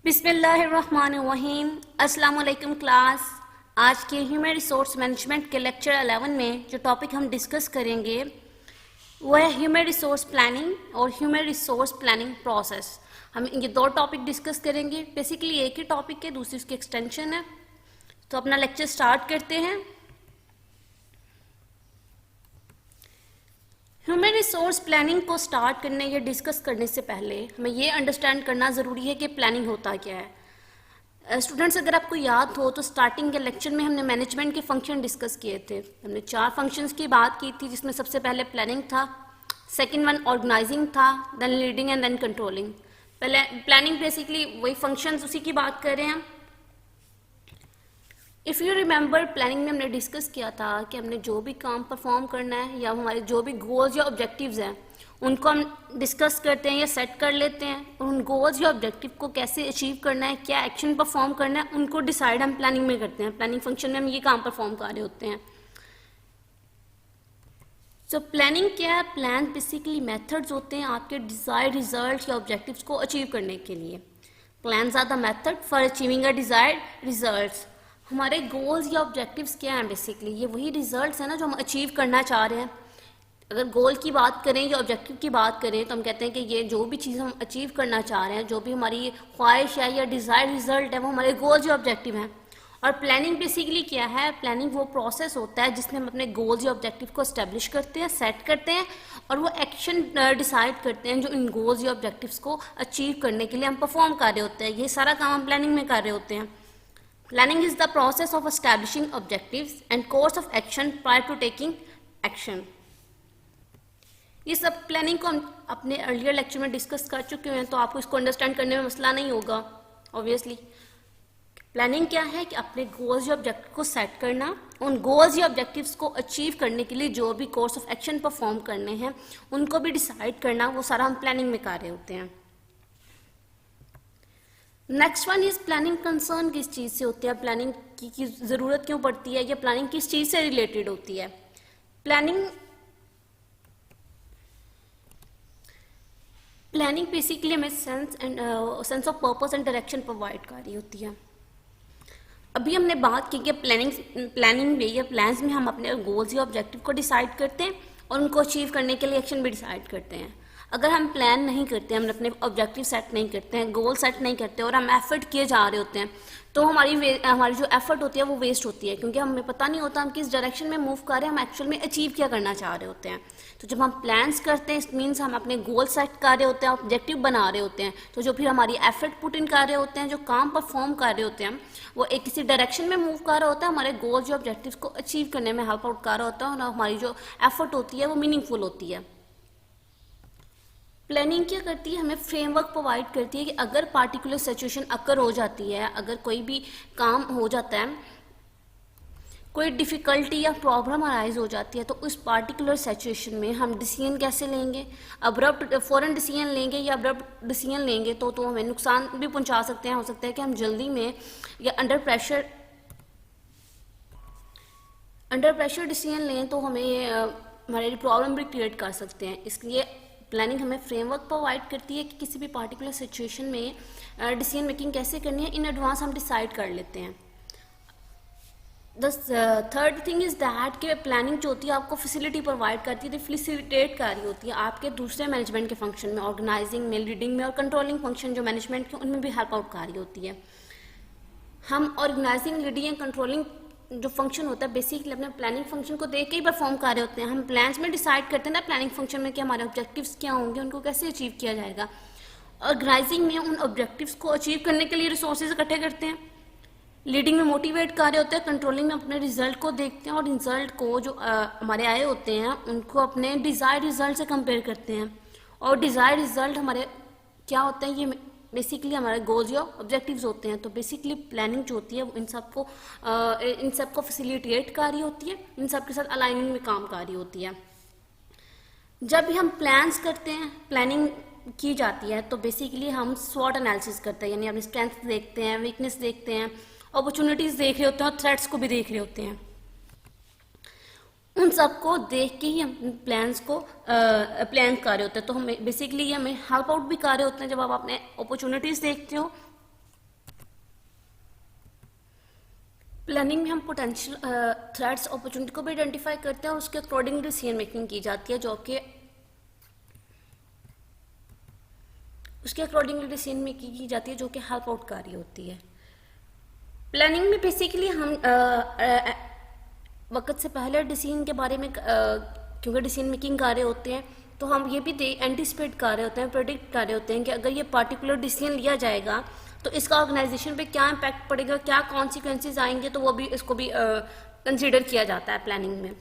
बिस्मिल्लाहिर्रहमानिर्रहीम। अस्सलाम वालेकुम क्लास। आज के ह्यूमन रिसोर्स मैनेजमेंट के लेक्चर 11 में जो टॉपिक हम डिस्कस करेंगे वो है ह्यूमन रिसोर्स प्लानिंग और ह्यूमन रिसोर्स प्लानिंग प्रोसेस। हम ये दो टॉपिक डिस्कस करेंगे। बेसिकली एक ही टॉपिक है, दूसरी उसकी एक्सटेंशन है। तो अपना लेक्चर स्टार्ट करते हैं। ह्यूमन रिसोर्स प्लानिंग को स्टार्ट करने या डिस्कस करने से पहले हमें ये अंडरस्टैंड करना ज़रूरी है कि प्लानिंग होता क्या है। स्टूडेंट्स, अगर आपको याद हो तो स्टार्टिंग के लेक्चर में हमने मैनेजमेंट के फंक्शन डिस्कस किए थे। हमने 4 फंक्शंस की बात की थी, जिसमें सबसे पहले प्लानिंग था, सेकेंड वन ऑर्गेनाइजिंग था, then leading and then controlling. पहले प्लानिंग बेसिकली वही फंक्शंस उसी की बात कर रहे हैं हम। इफ़ यू रिमेंबर, प्लानिंग में हमने डिस्कस किया था कि हमने जो भी काम परफॉर्म करना है या हमारे जो भी गोल्स या ऑब्जेक्टिव्स हैं उनको हम डिस्कस करते हैं या सेट कर लेते हैं, और उन गोल्स या ऑब्जेक्टिव को कैसे अचीव करना है, क्या एक्शन परफॉर्म करना है, उनको डिसाइड हम प्लानिंग में करते हैं। प्लानिंग फंक्शन में हम ये काम परफॉर्म कर रहे होते हैं। सो प्लानिंग क्या है? प्लान बेसिकली मेथड्स होते हैं आपके डिजायर्ड रिजल्ट या ऑब्जेक्टिव्स को अचीव करने के लिए। Plans are the method for achieving a desired results. हमारे गोल्स या ऑब्जेक्टिव्स क्या हैं? बेसिकली ये वही रिजल्ट्स हैं ना जो हम अचीव करना चाह रहे हैं। अगर गोल की बात करें या ऑब्जेक्टिव की बात करें तो हम कहते हैं कि ये जो भी चीज़ हम अचीव करना चाह रहे हैं, जो भी हमारी ख्वाहिश है या डिज़ायर रिजल्ट है, वो हमारे गोल्स या ऑब्जेक्टिव हैं। और प्लानिंग बेसिकली क्या है? प्लानिंग वो प्रोसेस होता है जिसमें हम अपने गोल्स या ऑब्जेक्टिव को एस्टेब्लिश करते हैं, सेट करते हैं, और वो एक्शन डिसाइड करते हैं जो इन गोल्स या ऑब्जेक्टिव्स को अचीव करने के लिए हम परफॉर्म कर रहे होते हैं। ये सारा काम हम प्लानिंग में कर रहे होते हैं। Planning is the process of establishing objectives and course of action prior to taking action. ये सब प्लानिंग को हम अपने अर्लियर लेक्चर में डिस्कस कर चुके हैं, तो आपको इसको अंडरस्टैंड करने में मसला नहीं होगा। ऑब्वियसली प्लानिंग क्या है कि अपने गोल्स या ऑब्जेक्टिव को सेट करना, उन गोल्स या ऑब्जेक्टिव्स को अचीव करने के लिए जो भी कोर्स ऑफ एक्शन परफॉर्म करने हैं उनको भी डिसाइड करना, वो सारा हम प्लानिंग में कर रहे होते हैं। Next one is planning concern किस चीज़ से होती है, प्लानिंग की ज़रूरत क्यों पड़ती है, या प्लानिंग किस चीज़ से रिलेटेड होती है। प्लानिंग बेसिकली हमें sense of purpose and direction provide कर रही होती है। अभी हमने बात की कि प्लानिंग में या प्लान्स में हम अपने गोल्स या ऑब्जेक्टिव को डिसाइड करते हैं और उनको अचीव करने के लिए एक्शन भी डिसाइड करते हैं। अगर हम प्लान नहीं करते, हम अपने ऑब्जेक्टिव सेट नहीं करते हैं, गोल सेट नहीं करते और हम एफर्ट किए जा रहे होते हैं, तो हमारी जो एफर्ट होती है वो वेस्ट होती है, क्योंकि हमें पता नहीं होता हम किस डायरेक्शन में मूव कर रहे हैं, हम एक्चुअल में अचीव क्या करना चाह रहे होते हैं। तो जब हम प्लान्स करते हैं, इट मीन्स हम अपने गोल सेट कर रहे होते हैं, ऑब्जेक्टिव बना रहे होते हैं। तो जो फिर हमारी एफर्ट पुट इन कर रहे होते हैं, जो काम परफॉर्म कर रहे होते हैं, वो एक किसी डायरेक्शन में मूव कर रहा होता है, हमारे गोल्स या ऑब्जेक्टिव को अचीव करने में हेल्प आउट कर रहा होता है, और हमारी जो एफर्ट होती है वो मीनिंगफुल होती है। प्लानिंग क्या करती है? हमें फ्रेमवर्क प्रोवाइड करती है कि अगर पार्टिकुलर सिचुएशन अकर हो जाती है, अगर कोई भी काम हो जाता है, कोई डिफ़िकल्टी या प्रॉब्लम अराइज हो जाती है, तो उस पार्टिकुलर सिचुएशन में हम डिसीजन कैसे लेंगे। अब्रप्ट फ़ौरन डिसीजन लेंगे या अब्रप्ट डिसीजन लेंगे तो हमें नुकसान भी पहुंचा सकते हैं। हो सकता है कि हम जल्दी में या अंडर प्रेशर डिसीजन लें तो हमें हमारे लिए प्रॉब्लम भी क्रिएट कर सकते हैं। इसलिए प्लानिंग हमें फ्रेमवर्क प्रोवाइड करती है कि किसी भी पार्टिकुलर सिचुएशन में डिसीजन मेकिंग कैसे करनी है, इन एडवांस हम डिसाइड कर लेते हैं। The third thing is that कि प्लानिंग जो होती है आपको फैसिलिटी प्रोवाइड करती है, फैसिलिटेट कर रही होती है आपके दूसरे मैनेजमेंट के फंक्शन में, ऑर्गेनाइजिंग में, लीडिंग में और कंट्रोलिंग फंक्शन जो मैनेजमेंट के, उनमें भी हेल्प आउट कर रही होती है। हम ऑर्गेनाइजिंग, लीडिंग एंड कंट्रोलिंग जो फंक्शन होता है बेसिकली अपने प्लानिंग फंक्शन को देख के ही परफॉर्म कर रहे होते हैं। हम प्लान्स में डिसाइड करते हैं ना प्लानिंग फंक्शन में कि हमारे ऑब्जेक्टिव्स क्या होंगे, उनको कैसे अचीव किया जाएगा। ऑर्गेनाइजिंग में उन ऑब्जेक्टिव्स को अचीव करने के लिए रिसोर्सेज इकट्ठे करते हैं। लीडिंग में मोटिवेट कर रहे होते हैं। कंट्रोलिंग में अपने रिजल्ट को देखते हैं और रिजल्ट को जो हमारे आए होते हैं उनको अपने डिज़ायर रिजल्ट से कंपेयर करते हैं। और डिज़ायर रिजल्ट हमारे क्या होते हैं, ये बेसिकली हमारे गोल्स या ऑब्जेक्टिव्स होते हैं। तो बेसिकली प्लानिंग जो होती है वो इन सबको फैसिलिटेट कर रही होती है, इन सब के साथ अलाइनमेंट में काम कर रही होती है। जब भी हम प्लान्स करते हैं, प्लानिंग की जाती है, तो बेसिकली हम स्वॉट एनालिसिस करते हैं, यानी अपनी स्ट्रेंथ देखते हैं, वीकनेस देखते हैं, अपॉर्चुनिटीज़ देख रहे होते हैं और थ्रेट्स को भी देख रहे होते हैं। उन सबको देख के ही हम प्लान्स को प्लान कर रहे होते हैं। तो हमें बेसिकली हमें हेल्प आउट भी कर रहे होते हैं। जब आप अपने अपॉर्चुनिटीज़ देखते हो प्लानिंग में हम पोटेंशियल थ्रेट्स अपॉर्चुनिटी को भी आइडेंटिफाई करते हैं और उसके अकॉर्डिंग डिसीजन मेकिंग की जाती है, जो कि उसके अकॉर्डिंग डिसीजन मेकिंग की जाती है जो कि हेल्प आउट कार्य होती है। प्लानिंग में बेसिकली हम वक्त से पहले डिसीजन के बारे में क्योंकि डिसीजन मेकिंग कार्य होते हैं तो हम ये भी एंटिसिपेट कर रहे होते हैं, प्रेडिक्ट कर रहे होते हैं कि अगर ये पार्टिकुलर डिसीजन लिया जाएगा तो इसका ऑर्गेनाइजेशन पे क्या इम्पैक्ट पड़ेगा, क्या कॉन्सिक्वेंसेज आएंगे, तो वो भी इसको भी कंसीडर किया जाता है प्लानिंग में।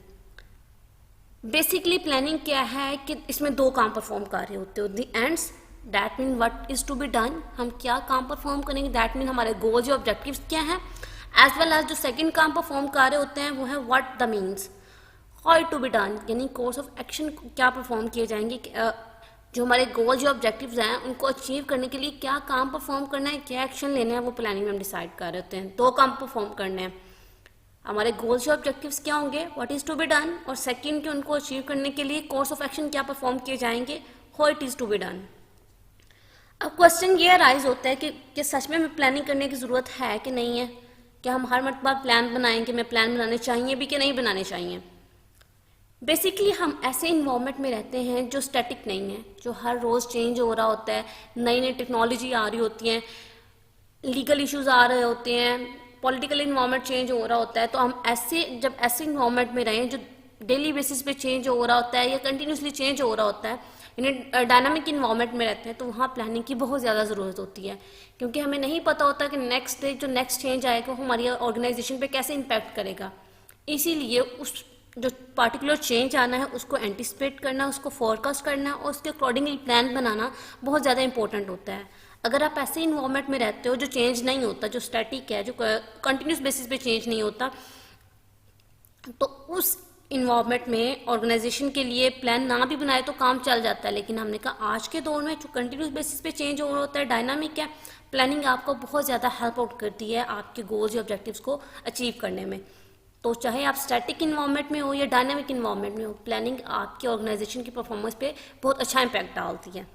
बेसिकली प्लानिंग क्या है कि इसमें दो काम परफॉर्म कर रहे होते हो, the ends that mean what is to be done, हम क्या काम परफॉर्म करेंगे, दैट मीन हमारे गोल्स या ऑब्जेक्टिव्स क्या हैं, एज वेल एज जो सेकंड काम परफॉर्म कर रहे होते हैं वो है what the means, how to be done, यानी कोर्स ऑफ एक्शन क्या परफॉर्म किए जाएंगे, जो हमारे गोल्स या ऑब्जेक्टिव्स हैं उनको अचीव करने के लिए क्या काम परफॉर्म करना है, क्या एक्शन लेना है, वो प्लानिंग में हम डिसाइड कर रहे होते हैं। दो काम परफॉर्म करने हैं, हमारे गोल्स या ऑब्जेक्टिव्स क्या होंगे, what is to be done, और सेकंड कि उनको अचीव करने के लिए कोर्स ऑफ एक्शन क्या परफॉर्म किए जाएंगे, how it is to be done. अब क्वेश्चन ये राइज होता है कि सच में हमें प्लानिंग करने की ज़रूरत है कि नहीं है, क्या हम हर मरतबा प्लान बनाएंगे, हमें प्लान बनाने चाहिए भी कि नहीं बनाने चाहिए। बेसिकली हम ऐसे इन्वायरमेंट में रहते हैं जो स्टैटिक नहीं है, जो हर रोज़ चेंज हो रहा होता है, नई नई टेक्नोलॉजी आ रही होती है, लीगल इश्यूज आ रहे होते हैं, पॉलिटिकल इन्वायरमेंट चेंज हो रहा होता है, तो हम जब ऐसे इन्वायरमेंट में रहें जो डेली बेसिस पे चेंज हो रहा होता है या कंटिन्यूसली चेंज हो रहा होता है, यानी डायनामिक इन्वायरमेंट में रहते हैं, तो वहाँ प्लानिंग की बहुत ज़्यादा ज़रूरत होती है, क्योंकि हमें नहीं पता होता कि नेक्स्ट डे जो नेक्स्ट चेंज आएगा वो हमारी ऑर्गेनाइजेशन पे कैसे इम्पैक्ट करेगा। इसीलिए उस जो पार्टिकुलर चेंज आना है उसको एंटिसिपेट करना, उसको फोरकास्ट करना और उसके अकॉर्डिंगली प्लान बनाना बहुत ज़्यादा इंपॉर्टेंट होता है। अगर आप ऐसे इन्वायरमेंट में रहते हो जो चेंज नहीं होता, जो स्टैटिक है, जो कंटिन्यूस बेसिस पे चेंज नहीं होता, तो उस इन्वायरमेंट में ऑर्गेनाइजेशन के लिए प्लान ना भी बनाए तो काम चल जाता है। लेकिन हमने कहा आज के दौर में जो कंटिन्यूस बेसिस पे चेंज हो रहा होता है, डायनामिक है, प्लानिंग आपको बहुत ज़्यादा हेल्प आउट करती है आपके गोल्स या ऑब्जेक्टिव्स को अचीव करने में। तो चाहे आप स्टैटिक इन्वायरमेंट में हो या डायनामिक इन्वायरमेंट में हो, प्लानिंग आपके ऑर्गेनाइजेशन की परफॉर्मेंस पे बहुत अच्छा इंपैक्ट डालती है।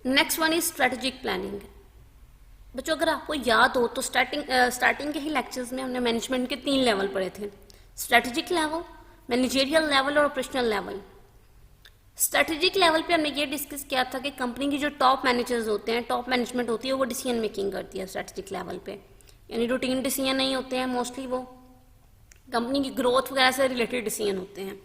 Next one is strategic planning. बच्चों अगर आपको याद हो तो स्टार्टिंग के ही लेक्चर्स में हमने मैनेजमेंट के 3 लेवल पढ़े थे, स्ट्रेटेजिक लेवल, मैनेजरियल लेवल और ऑपरेशनल लेवल। स्ट्रेटेजिक लेवल पे हमने ये डिस्कस किया था कि कंपनी की जो टॉप मैनेजर्स होते हैं, टॉप मैनेजमेंट होती है, वो डिसीजन मेकिंग करती है स्ट्रेटेजिक लेवल पे, यानी रूटीन डिसीजन नहीं होते हैं, मोस्टली वो कंपनी की ग्रोथ वगैरह से रिलेटेड डिसीजन होते हैं।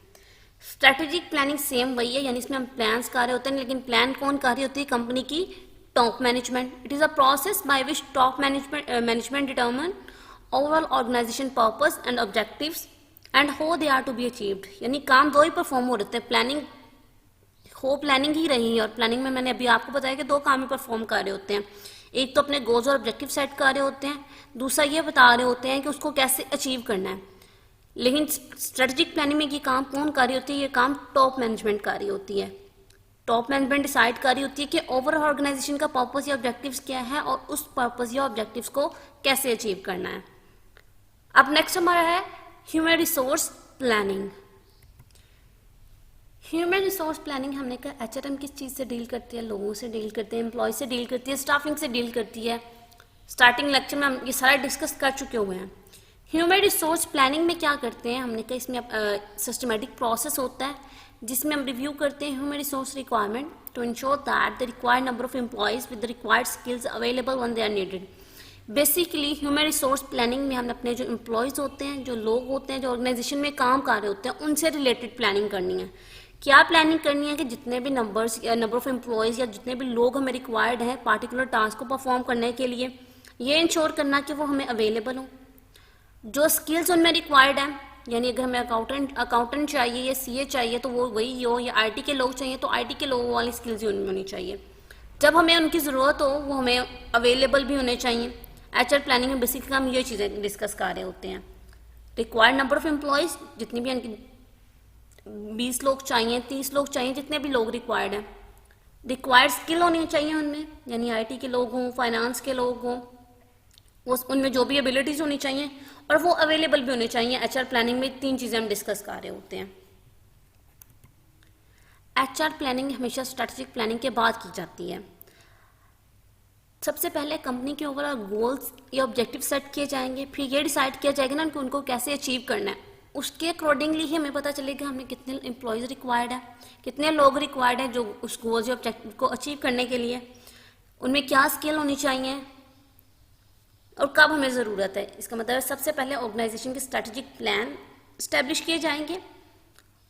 स्ट्रेटेजिक प्लानिंग सेम वही है, यानी इसमें हम प्लान्स कर रहे होते हैं, लेकिन प्लान कौन कर रही होती है, कंपनी की top management. It is a process by which top management determine overall organisation purpose and objectives and how they are to be achieved, यानी काम दो ही परफॉर्म हो रहे हैं, प्लानिंग ही रही है। और प्लानिंग में मैंने अभी आपको बताया कि 2 काम ही परफॉर्म कर रहे होते हैं, एक तो अपने गोल्स और ऑब्जेक्टिव सेट कर रहे होते हैं, दूसरा ये बता रहे होते हैं कि उसको कैसे अचीव करना है। लेकिन स्ट्रेटेजिक प्लानिंग में ये काम कौन कर रही होती है, ये काम टॉप मैनेजमेंट कर रही होती है। टॉप मैनेजमेंट डिसाइड कर रही होती है कि ओवरऑल ऑर्गेनाइजेशन का पर्पस या ऑब्जेक्टिव्स क्या है और उस पर्पस या ऑब्जेक्टिव्स को कैसे अचीव करना है। अब नेक्स्ट हमारा है human resource planning. Human resource planning हमने कहा HRM किस चीज़ से डील करती है, लोगों से डील करते हैं, एम्प्लॉय से डील करती है, स्टाफिंग से डील करती है। स्टार्टिंग लेक्चर में हम ये सारा डिस्कस कर चुके हुए हैं। ह्यूमन रिसोर्स प्लानिंग में क्या करते हैं, हमने कहा इसमें सिस्टमेटिक प्रोसेस होता है जिसमें हम रिव्यू करते हैं human resource requirement to ensure that the required number of employees with the required skills available when they are needed. Basically human resource planning में हम अपने जो एम्प्लॉयज होते हैं, जो लोग होते हैं, जो ऑर्गेनाइजेशन में काम कर रहे होते हैं, उनसे रिलेटेड प्लानिंग करनी है। क्या प्लानिंग करनी है कि जितने भी नंबर ऑफ एम्प्लॉयज या जितने भी लोग हमें रिक्वायर्ड हैं पार्टिकुलर टास्क को परफॉर्म करने के लिए, ये इंश्योर करना कि वो हमें अवेलेबल हो। जो स्किल्स उनमें रिक्वायर्ड हैं, यानी अगर हमें अकाउंटेंट चाहिए या CA चाहिए तो वो वही हो, या IT के लोग चाहिए तो IT के लोगों वाली स्किल्स ही उनमें होनी चाहिए। जब हमें उनकी ज़रूरत हो वो हमें अवेलेबल भी होने चाहिए। HR प्लानिंग में बेसिकली हम ये चीज़ें डिस्कस कर रहे होते हैं। रिक्वायर्ड नंबर ऑफ एम्प्लॉयज़, जितनी भी 20 लोग चाहिए, 30 लोग चाहिए, जितने भी लोग रिक्वायर्ड हैं। रिक्वायर्ड स्किल होनी चाहिए उनमें, यानी IT के लोग हों, फाइनेंस के लोग हों, उनमें जो भी एबिलिटीज होनी चाहिए और वो अवेलेबल भी होनी चाहिए। HR प्लानिंग में 3 चीज़ें हम डिस्कस कर रहे होते हैं। HR प्लानिंग हमेशा स्ट्रेटेजिक प्लानिंग के बाद की जाती है। सबसे पहले कंपनी के ओवरऑल गोल्स या ऑब्जेक्टिव सेट किए जाएंगे, फिर ये डिसाइड किया जाएगा ना कि उनको कैसे अचीव करना है। उसके अकॉर्डिंगली ही हमें पता चलेगा हमें कितने एम्प्लॉयज़ रिक्वायर्ड है, कितने लोग रिक्वायर्ड है जो उस गोल्स या ऑब्जेक्टिव को अचीव करने के लिए, उनमें क्या स्किल होनी चाहिए और कब हमें ज़रूरत है। इसका मतलब है सबसे पहले ऑर्गेनाइजेशन के स्ट्रेटेजिक प्लान इस्टेब्लिश किए जाएंगे,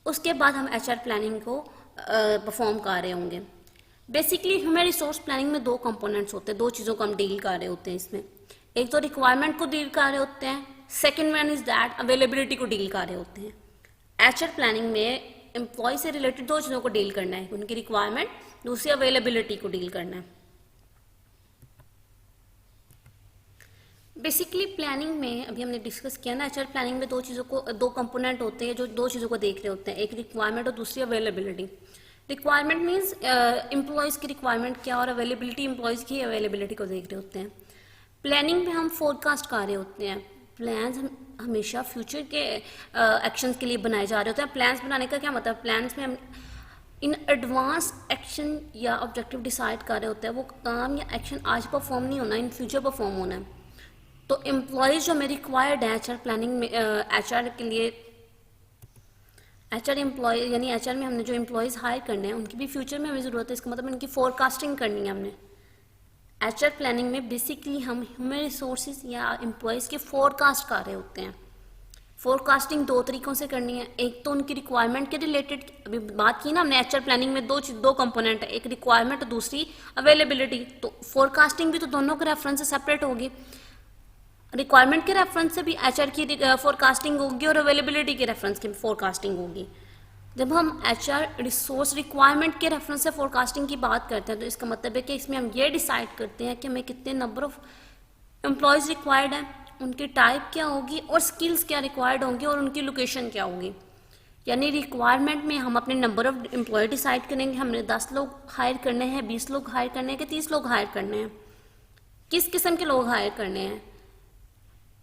उसके बाद हम एचआर प्लानिंग को परफॉर्म कर रहे होंगे। बेसिकली हमें रिसोर्स प्लानिंग में दो कंपोनेंट्स होते हैं, दो चीज़ों को हम डील कर रहे होते हैं इसमें। एक तो रिक्वायरमेंट को डील कर रहे होते हैं, second one is that availability को डील कर रहे होते हैं। एचआर प्लानिंग में एम्प्लॉय से रिलेटेड दो चीज़ों को डील करना है, उनकी रिक्वायरमेंट, दूसरी अवेलेबिलिटी को डील करना है। बेसिकली प्लानिंग में अभी हमने डिस्कस किया ना, एचआर प्लानिंग में दो कंपोनेंट होते हैं जो दो चीज़ों को देख रहे होते हैं, एक रिक्वायरमेंट और दूसरी अवेलेबिलिटी। रिक्वायरमेंट मीन्स एम्प्लॉयज़ की रिक्वायरमेंट क्या और अवेलेबिलिटी एम्प्लॉयज़ की अवेलेबिलिटी को देख रहे होते हैं। प्लानिंग में हम फोरकास्ट कर रहे होते हैं, प्लान्स हमेशा फ्यूचर के एक्शंस के लिए बनाए जा रहे होते हैं। प्लान्स बनाने का क्या मतलब, प्लान्स में हम इन एडवांस एक्शन या ऑब्जेक्टिव डिसाइड कर रहे होते हैं, वो काम या एक्शन आज परफॉर्म नहीं होना, इन फ्यूचर परफॉर्म होना है। तो एम्प्लॉयज़ जो हमें रिक्वायर्ड है एचआर प्लानिंग में, एचआर के लिए, एचआर एम्प्लॉय यानी एचआर में हमने जो एम्प्लॉयज़ हायर करने हैं उनकी भी फ्यूचर में हमें ज़रूरत है। इसका मतलब इनकी फोरकास्टिंग करनी है हमने। एचआर प्लानिंग में बेसिकली हम ह्यूमन रिसोर्सेज या एम्प्लॉयज़ के फोरकास्ट कर रहे होते हैं। फोरकास्टिंग दो तरीकों से करनी है, एक तो उनकी रिक्वायरमेंट के रिलेटेड, अभी बात की ना हमने एचआर प्लानिंग में दो कंपोनेंट है, एक रिक्वायरमेंट और दूसरी अवेलेबिलिटी। तो फोरकास्टिंग भी तो दोनों के रेफरेंस से सेपरेट होगी। रिक्वायरमेंट के रेफरेंस से भी एचआर की फोरकास्टिंग होगी और अवेलेबिलिटी के रेफरेंस की फोरकास्टिंग होगी। जब हम एचआर रिसोर्स रिक्वायरमेंट के रेफरेंस से फोरकास्टिंग की बात करते हैं तो इसका मतलब है कि इसमें हम ये डिसाइड करते हैं कि हमें कितने नंबर ऑफ एम्प्लॉयज़ रिक्वायर्ड हैं, उनकी टाइप क्या होगी और स्किल्स क्या रिक्वायर्ड होंगी और उनकी लोकेशन क्या होगी। यानी रिक्वायरमेंट में हम अपने नंबर ऑफ एम्प्लॉय डिसाइड करेंगे, हमने 10 लोग हायर करने हैं, 20 लोग हायर करने हैं कि 30 लोग हायर करने हैं, किस किस्म के लोग हायर करने हैं।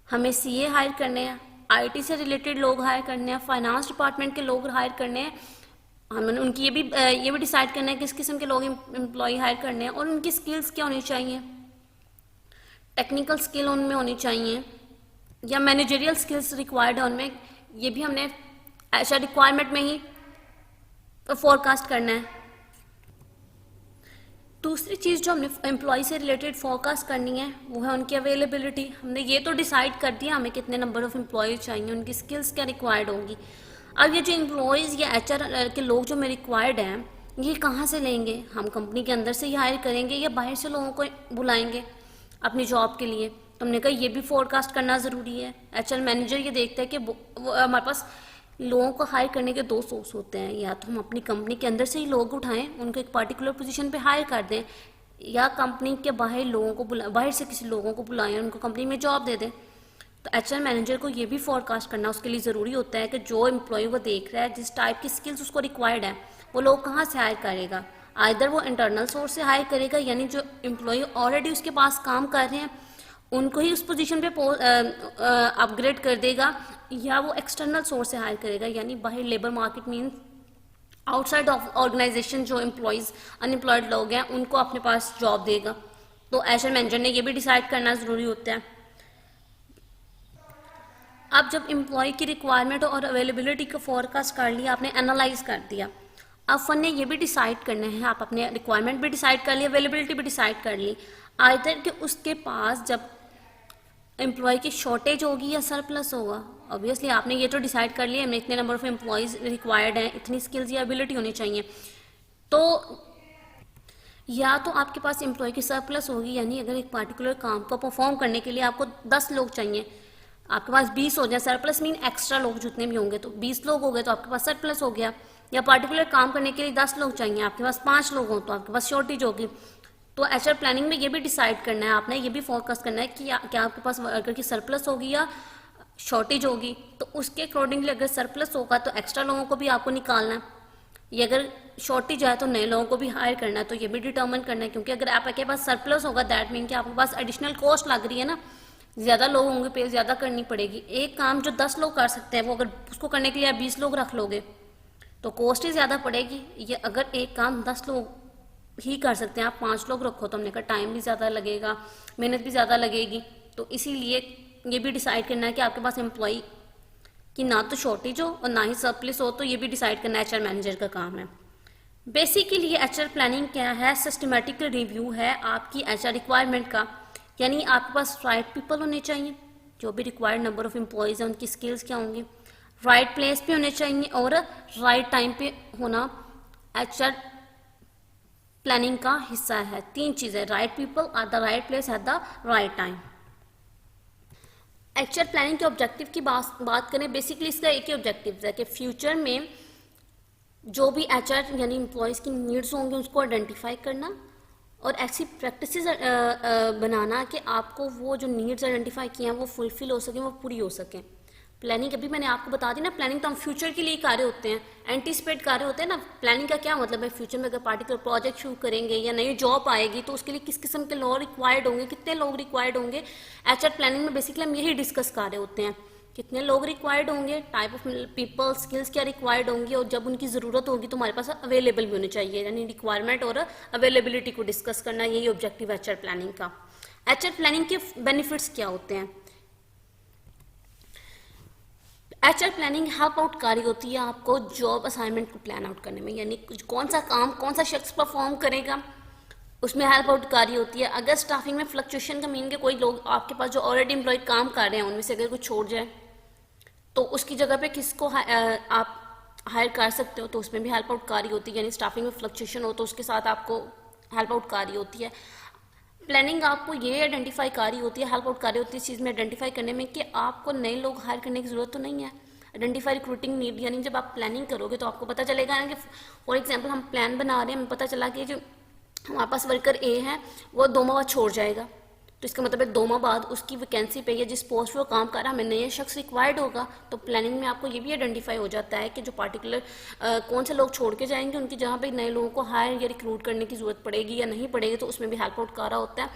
हमें सीए हायर करने हैं, आईटी से रिलेटेड लोग हायर करने हैं, फाइनेंस डिपार्टमेंट के लोग हायर करने हैं, हमें उनकी ये भी डिसाइड करना है किस किस्म के लोग एम्प्लॉय हायर करने हैं और उनकी स्किल्स क्या होनी चाहिए, टेक्निकल स्किल उनमें होनी चाहिए या मैनेजरियल स्किल्स रिक्वायर्ड है उनमें, ये भी हमने ऐसा रिक्वायरमेंट में ही फोरकास्ट करना है। दूसरी चीज़ जो हमने एम्प्लॉय से रिलेटेड फोरकास्ट करनी है वो है उनकी अवेलेबिलिटी। हमने ये तो डिसाइड कर दिया हमें कितने नंबर ऑफ एम्प्लॉय चाहिए, उनकी स्किल्स क्या रिक्वायर्ड होंगी। अब ये जो एम्प्लॉयज़ या एचआर के लोग जो हमें रिक्वायर्ड हैं ये कहाँ से लेंगे, हम कंपनी के अंदर से ही हायर करेंगे या बाहर से लोगों को बुलाएंगे अपनी जॉब के लिए। तो हमने कहा ये भी फोरकास्ट करना ज़रूरी है। एचआर मैनेजर ये देखता है कि हमारे पास लोगों को हायर करने के दो सोर्स होते हैं, या तो हम अपनी कंपनी के अंदर से ही लोग उठाएं, उनको एक पर्टिकुलर पोजीशन पे हायर कर दें, या कंपनी के बाहर लोगों को बाहर से किसी लोगों को बुलाएं, उनको कंपनी में जॉब दे दें। तो एचआर मैनेजर को ये भी फोरकास्ट करना उसके लिए ज़रूरी होता है कि जो एम्प्लॉय वो देख रहा है, जिस टाइप की स्किल्स उसको रिक्वायर्ड है, वो लोग कहाँ से हायर करेगा। आइदर वो इंटरनल सोर्स से हायर करेगा, यानी जो एम्प्लॉय ऑलरेडी उसके पास काम कर रहे हैं उनको ही उस पोजीशन पे अपग्रेड कर देगा, या वो एक्सटर्नल सोर्स से हायर करेगा, यानी बाहर labour market mean outside of organisation जो एम्प्लॉयज़ अनएम्प्लॉयड लोग हैं उनको अपने पास जॉब देगा। तो एचआर मैनेजर ने ये भी डिसाइड करना ज़रूरी होता है। अब जब एम्प्लॉय की रिक्वायरमेंट और अवेलेबिलिटी को फोरकास्ट कर लिया, आपने एनालाइज कर दिया, अब फन ने ये भी डिसाइड करना है, आप अपने रिक्वायरमेंट भी डिसाइड कर ली, अवेलेबिलिटी भी डिसाइड कर ली, आइदर कि उसके पास जब एम्प्लॉय की शॉर्टेज होगी या सरप्लस होगा। ऑब्वियसली आपने ये तो डिसाइड कर लिया हमें इतने नंबर ऑफ एम्प्लॉयज़ रिक्वायर्ड हैं, इतनी स्किल्स या एबिलिटी होनी चाहिए, तो या तो आपके पास एम्प्लॉय की सरप्लस होगी, यानी अगर एक पार्टिकुलर काम को परफॉर्म करने के लिए आपको 10 लोग चाहिए, आपके पास 20 हो जाए, सरप्लस मीन एक्स्ट्रा लोग जितने भी होंगे, तो 20 लोग हो गए तो आपके पास सरप्लस हो गया। या पार्टिकुलर काम करने के लिए 10 लोग चाहिए, आपके पास 5 लोग हों तो आपके पास शॉर्टेज होगी। तो एचआर प्लानिंग में ये भी डिसाइड करना है, आपने ये भी फोकस करना है कि क्या आपके पास वर्कर की सरप्लस होगी या शॉर्टेज होगी। तो उसके अकॉर्डिंगली अगर सरप्लस होगा तो एक्स्ट्रा लोगों को भी आपको निकालना है, ये अगर शॉर्टेज है तो नए लोगों को भी हायर करना है, तो ये भी डिटर्मिन करना है। क्योंकि अगर आपके पास सरप्लस होगा दैट मीन कि आपके पास एडिशनल कॉस्ट लग रही है ना, ज़्यादा लोग होंगे, पे ज़्यादा करनी पड़ेगी। एक काम जो 10 लोग कर सकते हैं वो अगर उसको करने के लिए आप 20 लोग रख लोगे तो कॉस्ट ही ज़्यादा पड़ेगी। ये अगर एक काम 10 लोग ही कर सकते हैं। आप 5 लोग रखो तो हमने कहा टाइम भी ज़्यादा लगेगा, मेहनत भी ज़्यादा लगेगी, तो इसीलिए ये भी डिसाइड करना है कि आपके पास एम्प्लॉय की ना तो शॉर्टेज हो और ना ही सरप्लस हो, तो ये भी डिसाइड करना एचआर मैनेजर का काम है। बेसिकली एचआर प्लानिंग क्या है, सिस्टमेटिक रिव्यू है आपकी एचआर रिक्वायरमेंट का, यानी आपके पास राइट पीपल होने चाहिए, जो भी रिक्वायर्ड नंबर ऑफ एम्प्लॉयज़ हैं उनकी स्किल्स क्या होंगी, राइट प्लेस पे होने चाहिए और राइट टाइम पे होना एचआर प्लानिंग का हिस्सा है। 3 चीज़ें, right people at the right place at the right time. HR planning के ऑब्जेक्टिव की बात करें, बेसिकली इसका एक ही ऑब्जेक्टिव है कि फ्यूचर में जो भी एचआर यानी एम्प्लॉयज़ की नीड्स होंगे उसको आइडेंटिफाई करना और ऐसी प्रैक्टिसेस बनाना कि आपको वो जो नीड्स आइडेंटिफाई किए हैं वो फुलफिल हो सकें, वो पूरी हो सकें। प्लानिंग अभी मैंने आपको बता दी ना, प्लानिंग तो हम फ्यूचर के लिए कार्य होते हैं, एंटीसिपेट कार्य होते हैं ना। प्लानिंग का क्या मतलब है, फ्यूचर में अगर पार्टिकुलर प्रोजेक्ट शुरू करेंगे या नई जॉब आएगी तो उसके लिए किस किस्म के लोग रिक्वायर्ड होंगे, कितने लोग रिक्वायर्ड होंगे। एचआर प्लानिंग में बेसिकली हम यही डिस्कस कर रहे होते हैं, कितने लोग रिक्वायर्ड होंगे, टाइप ऑफ पीपल, स्किल्स क्या रिक्वायर्ड होंगी, और जब उनकी ज़रूरत होगी तो हमारे पास अवेलेबल भी होने चाहिए, यानी रिक्वायरमेंट और अवेलेबिलिटी को डिस्कस करना, यही ऑब्जेक्टिव है एचआर प्लानिंग का। एचआर प्लानिंग के बेनिफिट्स क्या होते हैं? एचआर प्लानिंग हेल्प आउट कार्य होती है आपको जॉब असाइनमेंट को प्लान आउट करने में, यानी कौन सा काम कौन सा शख्स परफॉर्म करेगा उसमें हेल्प आउट कार्य होती है। अगर स्टाफिंग में फ्लक्चुएशन का मीन के कोई लोग आपके पास जो ऑलरेडी एम्प्लॉय काम कर रहे हैं उनमें से अगर कुछ छोड़ जाए तो उसकी जगह पे किसको आप हायर कर सकते हो, तो उसमें भी हेल्प आउट कार्य होती है, यानी स्टाफिंग में फ्लक्चुएशन हो तो उसके साथ आपको हेल्प आउट कार्य होती है। प्लानिंग आपको ये आइडेंटिफाई कार्य होती है, हेल्प आउट कार्य होती है इस चीज़ में आइडेंटिफाई करने में कि आपको नए लोग हायर करने की ज़रूरत तो नहीं है। आइडेंटिफाई रिक्रूटिंग नीड, यानी जब आप प्लानिंग करोगे तो आपको पता चलेगा ना कि फॉर एग्जांपल हम प्लान बना रहे हैं, हमें पता चला कि जो हमारे पास वर्कर ए है वो 2 माह बाद छोड़ जाएगा, तो इसका मतलब है 2 माह बाद उसकी वैकेंसी पे या जिस पोस्ट पे वो काम कर रहा है हमें नया शख्स रिक्वायर्ड होगा। तो प्लानिंग में आपको ये भी आइडेंटिफाई हो जाता है कि जो पार्टिकुलर कौन से लोग छोड़ के जाएंगे, उनकी जहाँ पे नए लोगों को हायर या रिक्रूट करने की जरूरत पड़ेगी या नहीं पड़ेगी, तो उसमें भी हेल्प आउट कर रहा होता है।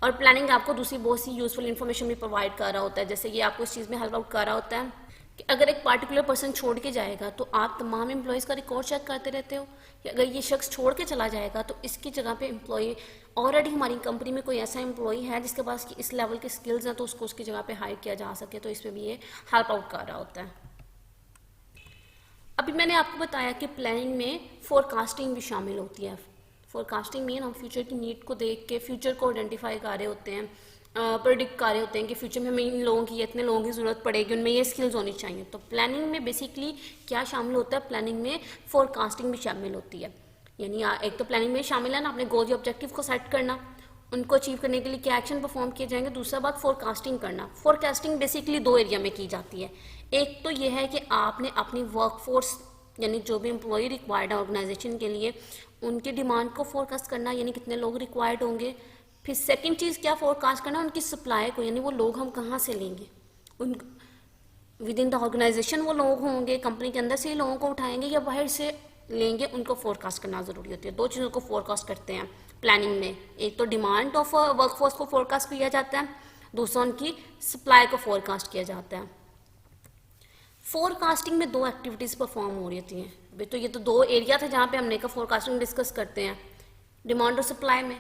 और प्लानिंग आपको दूसरी बहुत सी यूजफुल इन्फॉर्मेशन भी प्रोवाइड कर रहा होता है, जैसे ये आपको इस चीज़ में हेल्प आउट कर रहा होता है कि अगर एक पार्टिकुलर पर्सन छोड़ के जाएगा तो आप तमाम एम्प्लॉयज़ का रिकॉर्ड चेक करते रहते हो कि अगर ये शख्स छोड़ के चला जाएगा तो इसकी जगह पे एम्प्लॉय ऑलरेडी हमारी कंपनी में कोई ऐसा एम्प्लॉय है जिसके पास कि इस लेवल के स्किल्स हैं तो उसको उसकी जगह पे हायर किया जा सके, तो इसमें भी ये हेल्प आउट कर रहा होता है। अभी मैंने आपको बताया कि प्लानिंग में फोरकास्टिंग भी शामिल होती है। फोरकास्टिंग मीन हम फ्यूचर की नीड को देख के फ्यूचर को आइडेंटिफाई कर रहे होते हैं, प्रेडिक्ट कर रहे होते हैं कि फ्यूचर में हमें इन लोगों की इतने लोगों की ज़रूरत पड़ेगी, उनमें ये स्किल्स होनी चाहिए। तो प्लानिंग में बेसिकली क्या शामिल होता है, प्लानिंग में फोरकास्टिंग भी शामिल होती है। यानी एक तो प्लानिंग में शामिल है ना अपने गोल ऑब्जेक्टिव को सेट करना, उनको अचीव करने के लिए क्या एक्शन परफॉर्म किए जाएंगे। दूसरा बात फोरकास्टिंग करना। फोरकास्टिंग बेसिकली 2 एरिया में की जाती है। एक तो यह है कि आपने अपनी वर्कफोर्स यानी जो भी एम्प्लॉय रिक्वायर्ड है ऑर्गेनाइजेशन के लिए उनकी डिमांड को फोरकास्ट करना, यानी कितने लोग रिक्वायर्ड होंगे। फिर सेकंड चीज़ क्या फोरकास्ट करना, उनकी सप्लाई को, यानी वो लोग हम कहाँ से लेंगे, उन विद इन द ऑर्गेनाइजेशन वो लोग होंगे, कंपनी के अंदर से ही लोगों को उठाएंगे या बाहर से लेंगे, उनको फोरकास्ट करना ज़रूरी होती है। 2 चीज़ों को फोरकास्ट करते हैं प्लानिंग में, एक तो डिमांड ऑफ वर्कफोर्स को फोरकास्ट किया जाता है, दूसरा उनकी सप्लाई को फोरकास्ट किया जाता है। फोरकास्टिंग में 2 एक्टिविटीज़ परफॉर्म हो रही होती हैं। अभी तो ये तो 2 एरिया थे जहाँ पे हमने का फोरकास्टिंग डिस्कस करते हैं, डिमांड और सप्लाई में।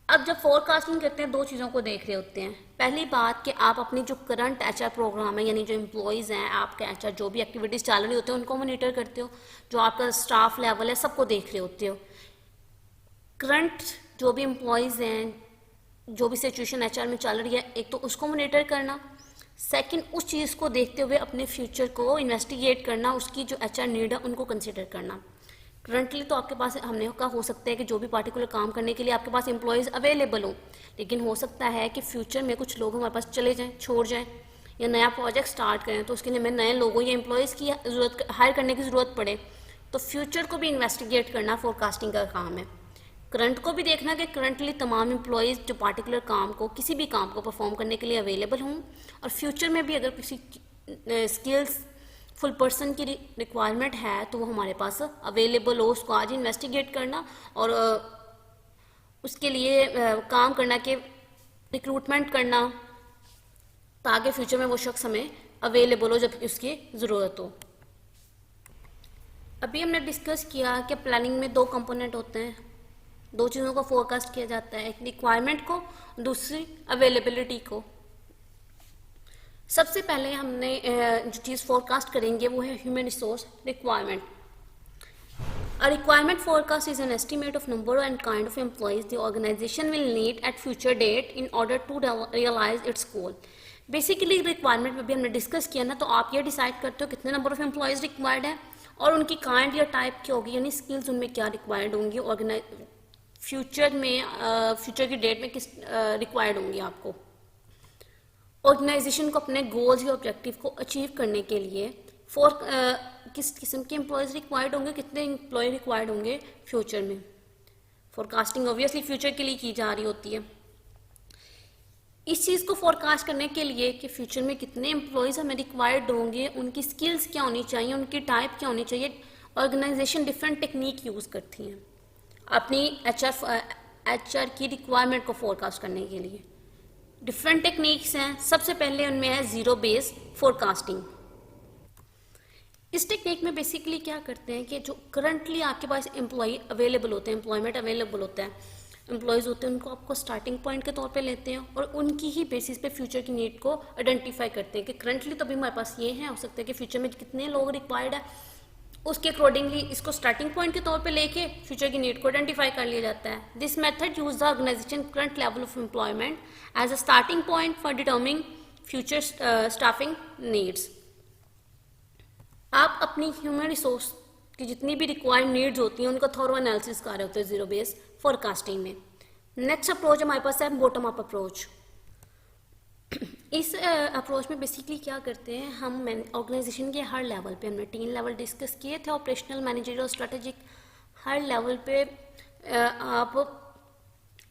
अब जब फोरकास्टिंग करते हैं 2 चीज़ों को देख रहे होते हैं। पहली बात कि आप अपनी जो करंट एचआर प्रोग्राम है, यानी जो एम्प्लॉयज़ हैं आपके एचआर जो भी एक्टिविटीज़ चल रही होती है उनको मॉनिटर करते हो, जो आपका स्टाफ लेवल है सबको देख रहे होते हो। करंट जो भी एम्प्लॉयज़ हैं, जो भी सिचुएशन एचआर में चल रही है, एक तो उसको मॉनिटर करना, सेकंड उस चीज़ को देखते हुए अपने फ्यूचर को इन्वेस्टिगेट करना, उसकी जो एचआर नीड है उनको कंसिडर करना। करंटली तो आपके पास हमने का हो सकता है कि जो भी पार्टिकुलर काम करने के लिए आपके पास एम्प्लॉयज़ अवेलेबल हो, लेकिन हो सकता है कि फ्यूचर में कुछ लोग हमारे पास चले जाएं, छोड़ जाएं या नया प्रोजेक्ट स्टार्ट करें, तो उसके लिए हमें नए लोगों या एम्प्लॉयज़ की ज़रूरत हायर करने की ज़रूरत पड़े। तो फ्यूचर को भी इन्वेस्टिगेट करना फोरकास्टिंग का काम है। करंट को भी देखना कि करंटली तमाम एम्प्लॉयज़ जो पार्टिकुलर काम को किसी भी काम को परफॉर्म करने के लिए अवेलेबल हों, और फ्यूचर में भी अगर किसी स्किल्स फुल पर्सन की रिक्वायरमेंट है तो वो हमारे पास अवेलेबल हो, उसको आज इन्वेस्टिगेट करना और उसके लिए काम करना कि रिक्रूटमेंट करना, ताकि फ्यूचर में वो शख्स हमें अवेलेबल हो जब उसकी ज़रूरत हो। अभी हमने डिस्कस किया कि प्लानिंग में 2 कंपोनेंट होते हैं, दो चीज़ों को फोरकास्ट किया जाता है, एक रिक्वायरमेंट को, दूसरी अवेलेबिलिटी को। सबसे पहले हमने जो चीज़ फोरकास्ट करेंगे वो है human resource requirement. A requirement forecast is an estimate of number and kind of employees the organization will need at future date in order to realize its goal. Basically requirement में भी हमने discuss किया ना, तो आप ये decide करते हो कितने नंबर ऑफ एम्प्लॉयज़ रिक्वायर्ड है और उनकी काइंड या टाइप क्या होगी, यानी स्किल्स उनमें क्या रिक्वायर्ड होंगी, फ्यूचर की डेट में किस रिक्वायर्ड होंगी आपको। ऑर्गेनाइजेशन को अपने गोल्स या ऑब्जेक्टिव को अचीव करने के लिए किस किस्म के एम्प्लॉयज़ रिक्वायर्ड होंगे, कितने एम्प्लॉय रिक्वायर्ड होंगे फ्यूचर में। फोरकास्टिंग ऑब्वियसली फ्यूचर के लिए की जा रही होती है। इस चीज़ को फोरकास्ट करने के लिए कि फ्यूचर में कितने एम्प्लॉयज़ हमें रिक्वायर्ड होंगे, उनकी स्किल्स क्या होनी चाहिए, उनकी टाइप क्या होनी चाहिए, ऑर्गेनाइजेशन डिफरेंट टेक्निक यूज़ करती हैं अपनी एचआर की रिक्वायरमेंट को फोरकास्ट करने के लिए। डिफरेंट टेक्निक्स हैं। सबसे पहले उनमें है ज़ीरो बेस फोरकास्टिंग। इस टेक्निक में बेसिकली क्या करते हैं कि जो करंटली आपके पास एम्प्लॉय अवेलेबल होते हैं, एम्प्लॉयमेंट अवेलेबल होता है, एम्प्लॉयज़ होते हैं, उनको आपको स्टार्टिंग पॉइंट के तौर पे लेते हैं और उनकी ही बेसिस पे फ्यूचर की नीड को आइडेंटिफाई करते हैं कि करंटली तो अभी हमारे पास ये है, हो सकता है कि फ्यूचर में कितने लोग रिक्वायर्ड है, उसके अकॉर्डिंगली इसको स्टार्टिंग पॉइंट के तौर पे लेके फ्यूचर की नीड को आइडेंटिफाई कर लिया जाता है। This method use the organisation current level of employment as a starting point for determining future staffing needs. आप अपनी ह्यूमन रिसोर्स की जितनी भी रिक्वायर्ड नीड्स होती हैं उनका थॉरो एनालिसिस कर रहे होते हैं जीरो बेस फोरकास्टिंग में। नेक्स्ट अप्रोच हमारे पास है बॉटम अप अप्रोच। इस अप्रोच में बेसिकली क्या करते हैं, हम ऑर्गेनाइजेशन के हर लेवल पे, हमने 3 लेवल डिस्कस किए थे, ऑपरेशनल, मैनेजरियल और स्ट्रेटेजिक। हर लेवल पे आप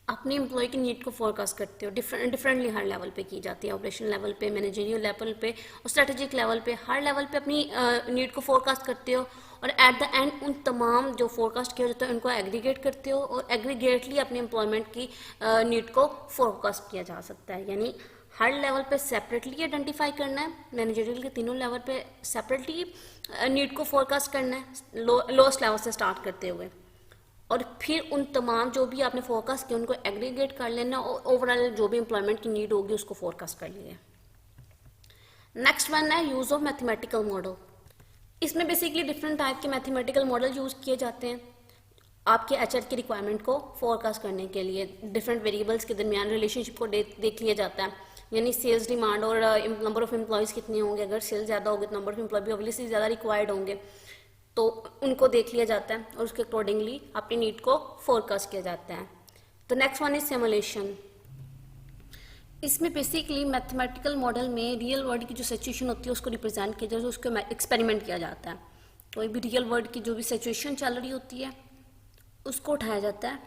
अपने एम्प्लॉय की नीड को फोरकास्ट करते हो। डिफरेंटली हर लेवल पे की जाती है, ऑपरेशनल लेवल पे, मैनेजरियल लेवल पे और स्ट्रेटेजिक लेवल पे। हर लेवल पे अपनी नीड को फोरकास्ट करते हो और एट द एंड उन तमाम जो फोरकास्ट किया जाता है उनको एग्रीगेट करते हो और एग्रीगेटली अपने एम्प्लॉयमेंट की नीड को फोरकास्ट किया जा सकता है। यानी हर लेवल पे सेपरेटली आइडेंटिफाई करना है, मैनेजरियल के तीनों लेवल पे सेपरेटली नीड को फोरकास्ट करना है, लोएस्ट लेवल से स्टार्ट करते हुए, और फिर उन तमाम जो भी आपने फोरकास्ट किया उनको एग्रीगेट कर लेना और ओवरऑल जो भी एम्प्लॉयमेंट की नीड होगी उसको फोरकास्ट कर लिया। नेक्स्ट वन है यूज ऑफ मैथमेटिकल मॉडल। इसमें बेसिकली डिफरेंट टाइप के मैथमेटिकल मॉडल यूज किए जाते हैं आपके एचआर की रिक्वायरमेंट को फोरकास्ट करने के लिए। डिफरेंट वेरिएबल्स के दरमियान रिलेशनशिप को देख लिया जाता है, यानी सेल्स डिमांड और नंबर ऑफ एम्प्लॉयज़ कितने होंगे। अगर सेल्स ज़्यादा होगी तो नंबर ऑफ एम्प्लॉय भी ऑब्वियसली ज़्यादा रिक्वायर्ड होंगे, तो उनको देख लिया जाता है और उसके अकॉर्डिंगली अपनी नीड को फोरकास्ट किया जाता है। तो नेक्स्ट वन इज सिमुलेशन। इसमें बेसिकली मैथमेटिकल मॉडल में रियल वर्ल्ड की जो सिचुएशन होती है उसको रिप्रेजेंट किया जाता है, उसको एक्सपेरिमेंट किया जाता है। कोई भी रियल वर्ल्ड की जो भी सिचुएशन चल रही होती है उसको उठाया जाता है,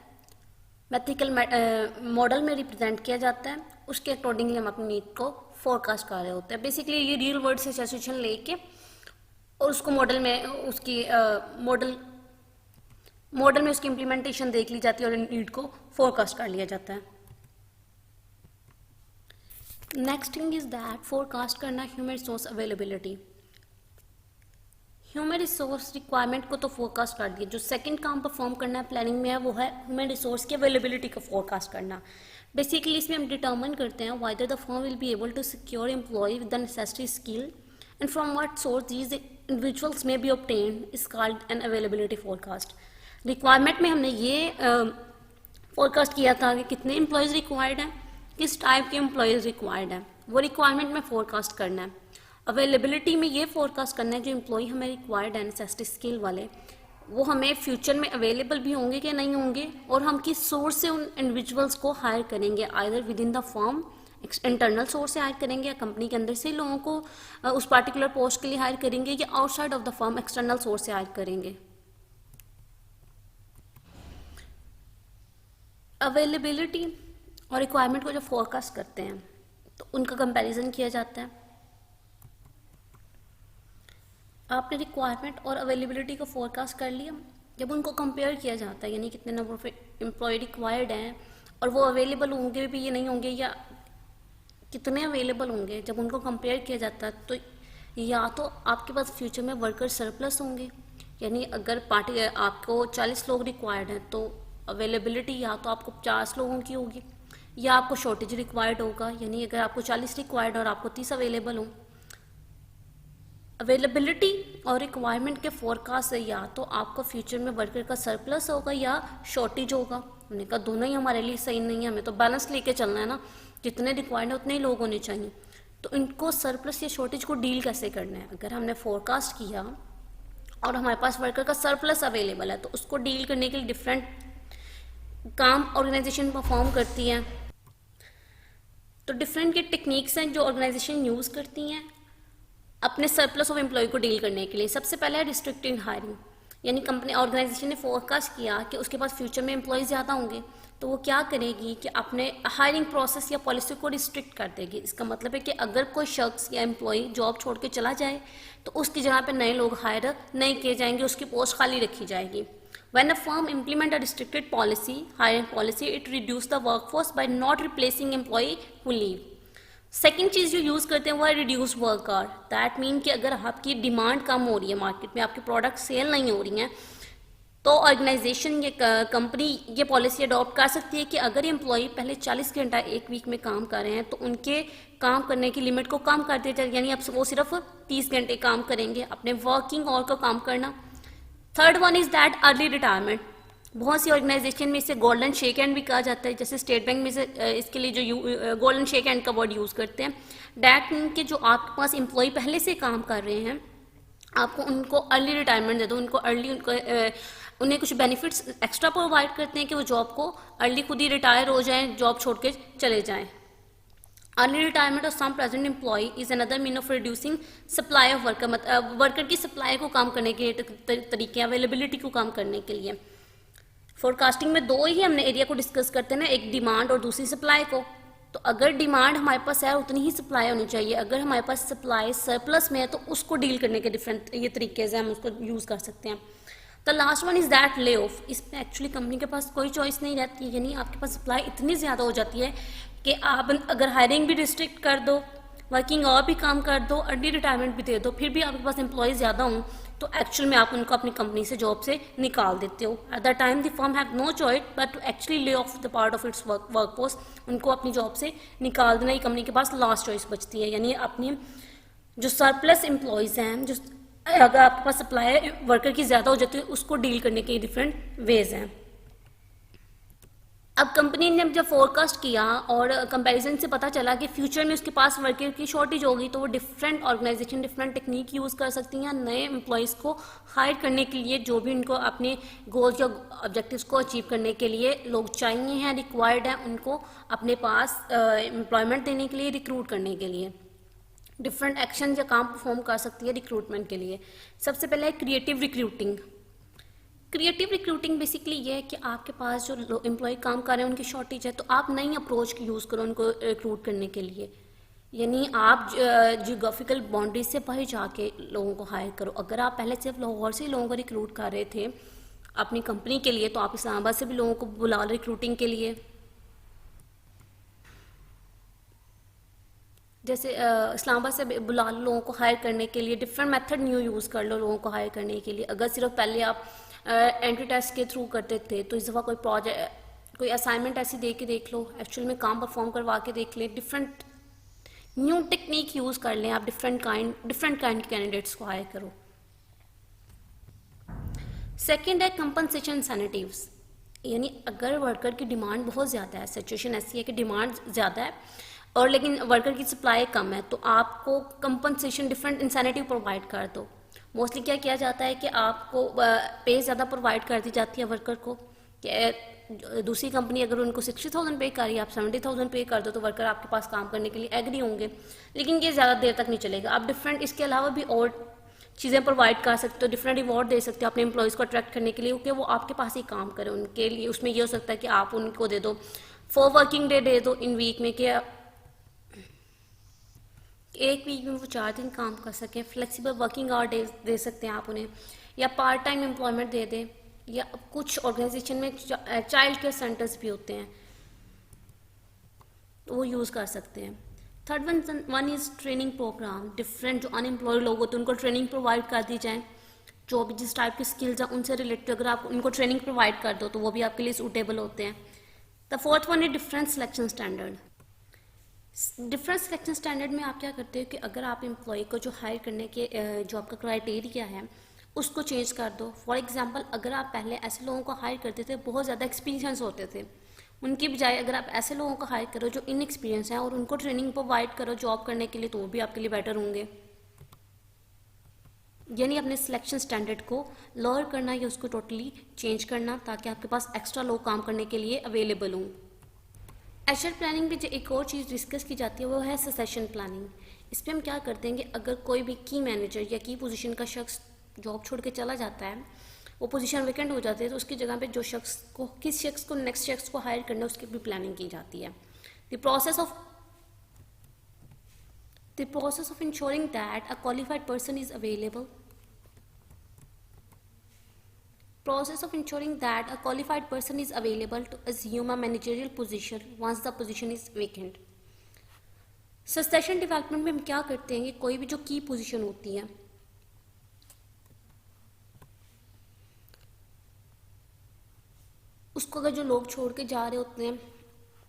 मैथमेटिकल मॉडल में रिप्रेजेंट किया जाता है, उसके अकॉर्डिंगली हम अपनी नीड को फोरकास्ट कर रहे होते हैं। बेसिकली ये रियल वर्ल्ड से सिचुएशन लेके और उसको मॉडल में उसकी मॉडल में उसकी इम्प्लीमेंटेशन देख ली जाती है और नीड को फोरकास्ट कर लिया जाता है। Next thing is that forecast करना human resource availability. Human resource requirement को तो फोरकास्ट कर दिया, जो सेकंड काम परफॉर्म करना है प्लानिंग में है वो है ह्यूमन रिसोर्स की अवेलेबिलिटी को फोरकास्ट करना। बेसिकली इसमें हम डिटर्मिन करते हैं whether the firm will be able to secure employ with the necessary skill and from what source these individuals may be obtained is called an availability forecast। Requirement में हमने ये forecast किया था कि कितने एम्प्लॉयज़ रिक्वायर्ड हैं, किस type के एम्प्लॉयज़ रिक्वायर्ड हैं, वो रिक्वायरमेंट में फोरकास्ट करना है। अवेलेबिलिटी में ये फोरकास्ट करना है जो एम्प्लॉय हमें रिक्वायर्ड है नेसेसरी स्किल वाले, वो हमें फ्यूचर में अवेलेबल भी होंगे कि नहीं होंगे, और हम किस सोर्स से उन इंडिविजुअल्स को हायर करेंगे, either with in the firm internal source से हायर करेंगे या कंपनी के अंदर से लोगों को उस पार्टिकुलर पोस्ट के लिए हायर करेंगे, या outside of the firm external source से हायर करेंगे। अवेलेबिलिटी और रिक्वायरमेंट को जो फोरकास्ट करते हैं तो उनका कंपैरिजन किया जाता है। आपने रिक्वायरमेंट और अवेलेबिलिटी को फोरकास्ट कर लिया, जब उनको कंपेयर किया जाता है यानी कितने नंबर ऑफ एम्प्लॉय रिक्वायर्ड हैं और वो अवेलेबल होंगे भी ये नहीं होंगे या कितने अवेलेबल होंगे, जब उनको कंपेयर किया जाता है तो या तो आपके पास फ्यूचर में वर्कर सरप्लस होंगे, यानी अगर पार्टी आपको 40 लोग रिक्वायर्ड हैं तो अवेलेबिलिटी या तो आपको 50 लोगों की होगी या आपको शॉर्टेज रिक्वायर्ड होगा, यानी अगर आपको 40 रिक्वायर्ड और आपको 30 अवेलेबल हो। अवेलेबिलिटी और रिक्वायरमेंट के फोरकास्ट से या तो आपको फ्यूचर में वर्कर का सरप्लस होगा या शॉर्टेज होगा। हमने कहा दोनों ही हमारे लिए सही नहीं है, हमें तो बैलेंस लेके चलना है ना, जितने रिक्वायर्ड है उतने ही लोग होने चाहिए। तो इनको सरप्लस या शॉर्टेज को डील कैसे करना है? अगर हमने फोरकास्ट किया और हमारे पास वर्कर का सरप्लस अवेलेबल है तो उसको डील करने के लिए डिफरेंट काम ऑर्गेनाइजेशन परफॉर्म करती हैं। तो डिफरेंट के टेक्निक्स हैं जो ऑर्गेनाइजेशन यूज़ करती हैं अपने सरप्लस ऑफ एम्प्लॉय को डील करने के लिए। सबसे पहले है रिस्ट्रिक्टेड हायरिंग, यानी कंपनी ऑर्गेनाइजेशन ने फोरकास्ट किया कि उसके पास फ्यूचर में एम्प्लॉय ज़्यादा होंगे तो वो क्या करेगी कि अपने हायरिंग प्रोसेस या पॉलिसी को रिस्ट्रिक्ट कर देगी। इसका मतलब है कि अगर कोई शख्स या एम्प्लॉय जॉब छोड़ के चला जाए तो उसकी जगह पे नए लोग हायर नहीं किए जाएंगे, उसकी पोस्ट खाली रखी जाएगी। When a firm implement a restricted policy, hiring policy, it reduce the workforce by not replacing employee who leave. Second चीज़ जो यूज़ करते हैं वो है reduce work hour. That mean कि अगर आपकी डिमांड कम हो रही है मार्केट में, आपकी प्रोडक्ट सेल नहीं हो रही हैं, तो ऑर्गेनाइजेशन ये कंपनी ये पॉलिसी अडॉप्ट कर सकती है कि अगर एम्प्लॉय पहले 40 घंटा एक वीक में काम कर रहे हैं तो उनके काम करने की लिमिट को कम कर दिया जाए, यानी अब वो सिर्फ 30 घंटे काम करेंगे, अपने वर्किंग आवर को काम करना। Third one is that early retirement. बहुत सी ऑर्गेनाइजेशन में इसे गोल्डन शेक हैंड भी कहा जाता है, जैसे स्टेट बैंक में से इसके लिए जो गोल्डन शेक हैंड का वर्ड यूज़ करते हैं। डैट मीन कि जो आपके पास एम्प्लॉय पहले से काम कर रहे हैं आपको उनको अर्ली रिटायरमेंट दे दो, उनको अर्ली उन्हें कुछ बेनिफिट्स एक्स्ट्रा प्रोवाइड करते हैं कि वो जॉब को अर्ली खुद ही रिटायर हो जाएं, जॉब छोड़ के चले जाएं। Early retirement of some present employ is another mean of reducing supply of worker, मतलब वर्कर की सप्लाई को कम करने के तरीके, अवेलेबिलिटी को कम करने के लिए। फोरकास्टिंग में दो ही हमने एरिया को डिस्कस करते हैं ना, एक डिमांड और दूसरी सप्लाई को। तो अगर डिमांड हमारे पास है उतनी ही सप्लाई होनी चाहिए, अगर हमारे पास सप्लाई सरप्लस में है तो उसको डील करने के डिफरेंट ये तरीके से हम उसको यूज़ कर सकते हैं। The last one is that lay off. इसमें एक्चुअली कंपनी के पास कोई चॉइस नहीं रहती है, यानी आपके पास सप्लाई इतनी ज़्यादा हो जाती है कि आप अगर हायरिंग भी रिस्ट्रिक्ट कर दो, वर्किंग और भी काम कर दो, अर्ली रिटायरमेंट भी दे दो, फिर भी आपके पास एम्प्लॉय ज़्यादा हों तो एक्चुअल में आप उनको अपनी कंपनी से जॉब से निकाल देते हो। At the time the firm have no choice but to actually lay off the part of its workforce. उनको अपनी जॉब से निकाल देना ही कंपनी के पास लास्ट चॉइस बचती है, यानी अपनी जो सरप्लस एम्प्लॉयज़ हैं, जो अगर आपके पास सप्लाई वर्कर की ज़्यादा हो जाती है, उसको डील करने के डिफरेंट वेज हैं। अब कंपनी ने जब फोरकास्ट किया और कंपैरिजन से पता चला कि फ्यूचर में उसके पास वर्कर की शॉर्टेज होगी तो वो different organisation different technique use कर सकती हैं नए एम्प्लॉयज़ को हायर करने के लिए, जो भी उनको अपने गोल्स या ऑब्जेक्टिव्स को अचीव करने के लिए लोग चाहिए हैं, रिक्वायर्ड हैं, उनको अपने पास एम्प्लॉयमेंट देने के लिए, रिक्रूट करने के लिए डिफरेंट एक्शन या काम परफॉर्म कर सकती है रिक्रूटमेंट के लिए। सबसे पहले है creative recruiting. Creative recruiting basically ये है कि आपके पास जो एम्प्लॉय काम कर रहे हैं उनकी शॉर्टेज है तो आप नई अप्रोच की यूज़ करो उनको रिक्रूट करने के लिए, यानी आप जियोग्राफिकल बाउंड्री से बाहर जाके लोगों को हायर करो। अगर आप पहले सिर्फ लाहौर से लोगों को रिक्रूट कर रहे थे अपनी कंपनी के लिए तो आप इस्लामाबाद से भी लोगों को बुला लो रिक्रूटिंग के लिए। जैसे इस्लामाबाद से बुला लो लोगों को हायर करने के लिए, डिफरेंट मेथड न्यू यूज़ कर लो लोगों को हायर करने के लिए। अगर सिर्फ पहले आप एंट्री टेस्ट के थ्रू करते थे तो इस दफ़ा कोई प्रोजेक्ट कोई असाइनमेंट ऐसी दे के देख लो, एक्चुअल में काम परफॉर्म करवा के देख लें, डिफरेंट न्यू टेक्निक यूज़ कर लें आप, डिफरेंट काइंड के कैंडिडेट्स को हायर करो। सेकेंड है कंपनसेशन इंसेंटिव्स, यानी अगर वर्कर की डिमांड बहुत ज़्यादा है, सिचुएशन ऐसी है कि डिमांड ज़्यादा है और लेकिन वर्कर की सप्लाई कम है तो आपको कंपनसेशन डिफरेंट इंसेंटिव प्रोवाइड कर दो। मोस्टली क्या किया जाता है कि आपको पे ज़्यादा प्रोवाइड कर दी जाती है वर्कर को, कि दूसरी कंपनी अगर उनको 60,000 पे कर रही है आप 70,000 पे कर दो तो वर्कर आपके पास काम करने के लिए एग्री होंगे, लेकिन ये ज़्यादा देर तक नहीं चलेगा। आप डिफरेंट इसके अलावा भी और चीज़ें प्रोवाइड कर सकते हो, डिफरेंट रिवॉर्ड दे सकते हो अपने एम्प्लॉयज़ को अट्रैक्ट करने के लिए कि वो आपके पास ही काम करें उनके लिए। उसमें ये हो सकता है कि आप उनको दे दो 4 वर्किंग डे दे दो इन वीक में, कि एक वीक में वो 4 दिन काम कर सकें, फ्लेक्सिबल वर्किंग आवर दे सकते हैं आप उन्हें, या पार्ट टाइम एम्प्लॉयमेंट दे दें, या कुछ ऑर्गेनाइजेशन में चाइल्ड केयर सेंटर्स भी होते हैं तो वो यूज़ कर सकते हैं। Third one is training programme. Different जो अनएम्प्लॉयड लोग होते हैं उनको ट्रेनिंग प्रोवाइड कर दी जाए जो भी जिस टाइप की स्किल्स हैं उनसे रिलेटेड अगर आप उनको ट्रेनिंग प्रोवाइड कर दो तो वो भी आपके लिए सूटेबल होते हैं। द फोर्थ वन है different selection standard. Different selection standard में आप क्या करते हो कि अगर आप एम्प्लॉय को जो हायर करने के जो आपका क्राइटेरिया है उसको चेंज कर दो। फॉर एग्जांपल अगर आप पहले ऐसे लोगों को हायर करते थे बहुत ज़्यादा एक्सपीरियंस होते थे, उनकी बजाय अगर आप ऐसे लोगों को हायर करो जो इनएक्सपीरियंस हैं और उनको ट्रेनिंग प्रोवाइड करो जॉब करने के लिए, तो वो भी आपके लिए बेटर होंगे। यानी अपने सिलेक्शन स्टैंडर्ड को लोअर करना या उसको टोटली चेंज करना ताकि आपके पास एक्स्ट्रा लोग काम करने के लिए अवेलेबल हों। एचआर प्लानिंग में जो एक और चीज़ डिस्कस की जाती है वो है सक्सेशन प्लानिंग। इस पर हम क्या करते हैं कि अगर कोई भी की मैनेजर या की पोजीशन का शख्स जॉब छोड़ के चला जाता है, वो पोजीशन वेकेंट हो जाती है, तो उसकी जगह पे जो शख्स को किस शख्स को नेक्स्ट शख्स को हायर करना है उसकी भी प्लानिंग की जाती है। The process of ensuring that a qualified person is available Process of ensuring that a qualified person is available to assume a managerial position once the position is vacant. Succession development में हम क्या करते हैं कि कोई भी जो की पोजीशन होती है उसको अगर जो लोग छोड़ के जा रहे होते हैं